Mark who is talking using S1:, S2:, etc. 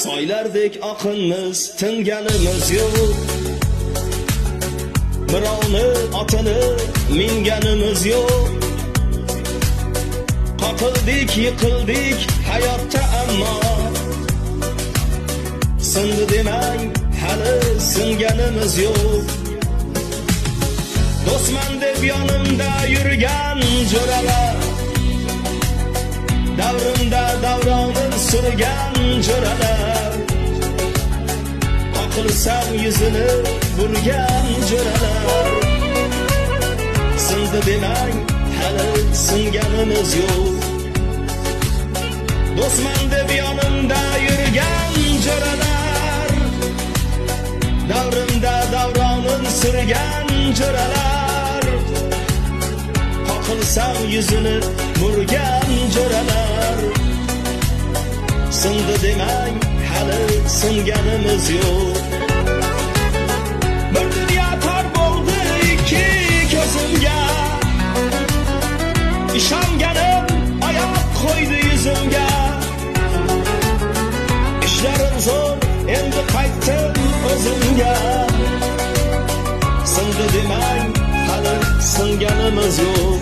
S1: Soylardek oqinmiz, tinganimiz yo'q. Birovni otini minganimiz yo'q. Qoqildik, yiqildik hayotda ammo sindi demang, hali singanimiz yo'q. Do'stman deb yonimda yurgan jo'ralar, davrimda davronim surgan jo'ralar, qoqilsam yuzini burgan jo'ralar, sindi demang, hali singanimiz yo'q. Do'stman deb yonimda yurgan jo'ralar, davrimda davronim surgan jo'ralar, qoqilsam yuzini burgan jo'ralar, sindi demang, hali singanimiz yo'q. Bir dunyo tor bo'ldi ikki ko'zimga, ishonganim oyoq qo'ydi yuzimga. Ishlarim zo'r, endi qaytdim o'zimga. Sindi demang, hali singanimiz yo'q.